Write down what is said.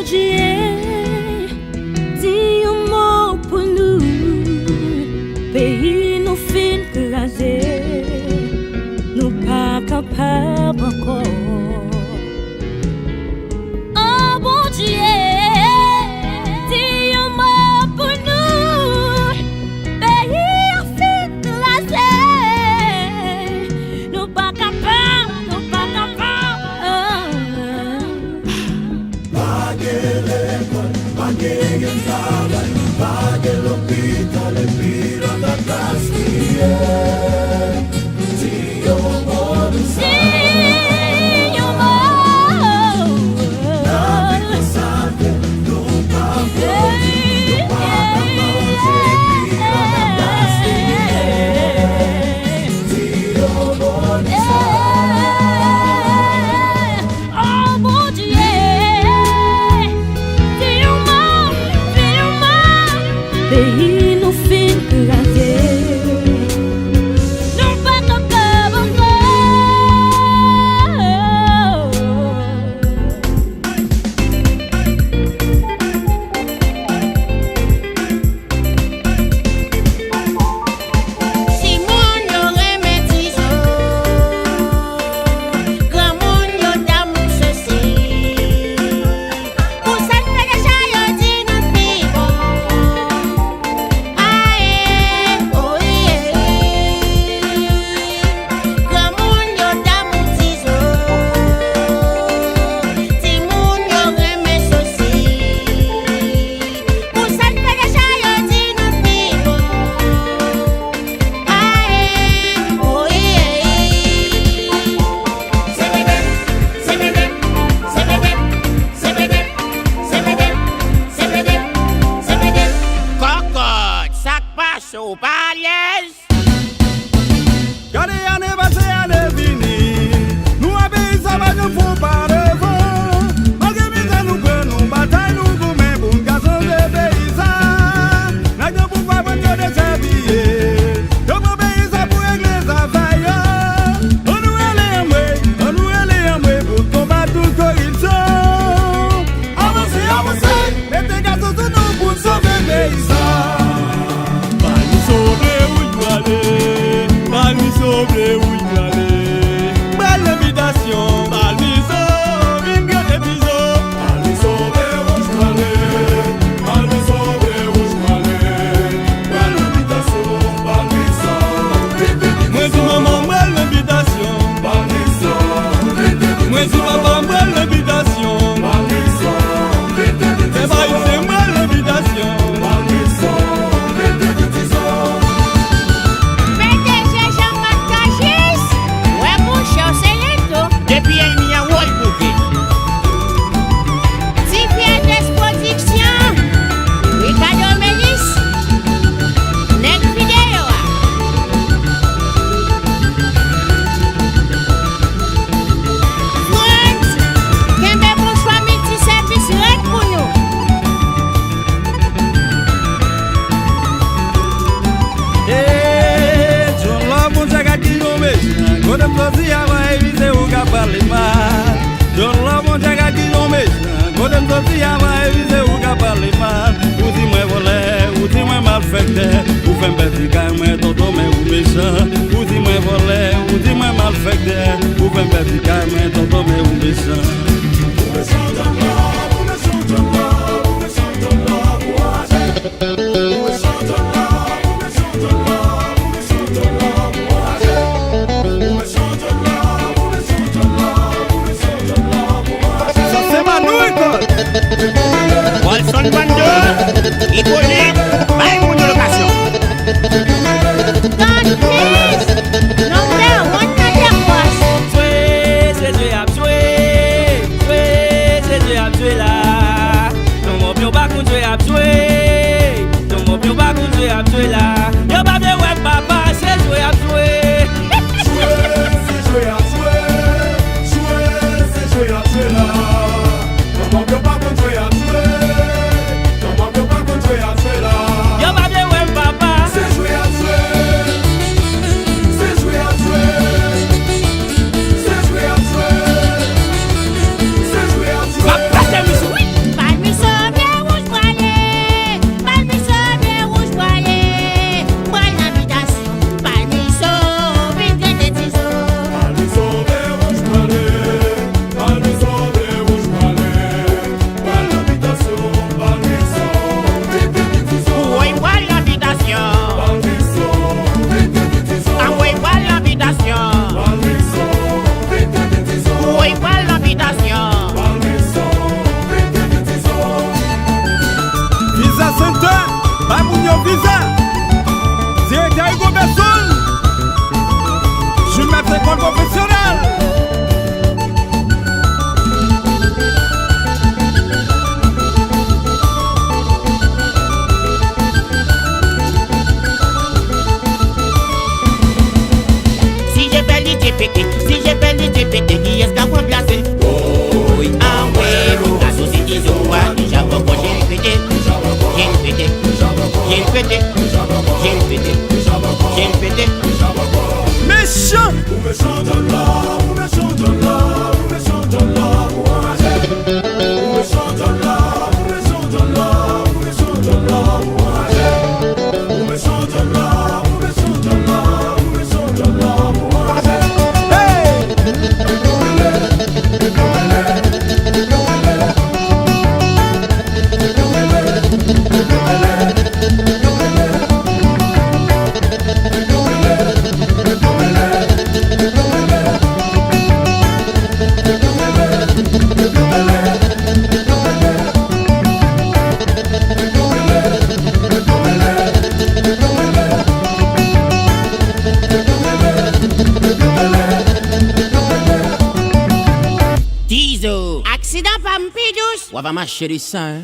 Dieu, dis un mot pour nous. Pays nous fin crasé, nous pas capables encore. Oh bon Dieu, dis un mot pour nous. Pays fin crasé, nous pas capables, nous pas capables. Pague l'école, pague les salles, pague l'hôpital, les pirates casquillés. Dio Morusa, Dio Morusa, la vie sabe, nous pas manger, pirates casquillés. Dio Morusa. Oh mon Dieu, dis un mot, pays nous fin crasé, nous pas capables Si moun yo remetizo, grand moun yo d'amour ceci. Pour ça fait déjà yo dit nous vivons. Aïe, oh grand moun yo d'amour tizo. Si moun yo remet ceci. Pour ça fait déjà yo dit nous vivons. Cocotte, sac passe au paliers. Y'a des années passées, années finies. Nous avons ça va nous faut pas devant. Malgré mes nous prenons bataille, nous gommons pour nous garçons de paysans. N'a pas pour pas venir de s'habiller. Nous avons payé ça pour régler sa faille. On nous allait en vrai pour combattre toute corruption. Avancez, avancez, mettez garçons sur nous pour sauver les paysans. Pas nous sauver où il doit aller. Mal mi sobre où il doit aller. Belle invitation. Mal mi sobre, une grande épisode. Mal mi sobre où je dois aller. Mal mi sobre où je dois aller. Belle invitation. Mal mi sobre. Moi si maman belle invitation. Mal mi sobre. Moi si papa belle invitation. Mal mi sobre. C'est pas une belle invitation. Mal mi sobre. PDG Jean-Marc Cagis, ouais mon cher, c'est l'éto. Depuis elle n'y a wall bouquet. Tivier d'exposition, Ricardo Mélis, Nek Vidéo. France, Kembe Bonsoir multi-service, red pour nous. John Love mon jaga di yome, godem zozi ava evize uga parliman. John Love mon jaga di yome, godem zozi ava evize uga parliman. Uzi mwe vole, uzi mwe malfekte, ufembe fika mwe toto me umeshan. Uzi mwe vole, uzi mwe malfekte, ufembe fika mwe toto me umeshan. Ça c'est ma nouille quoi. Walson Bandeur, Hippolyte, bye mon location. God please, no more, one time, boss. C'est joué à jouer. Tizo. Accident Pampidous. On va marcher du sang.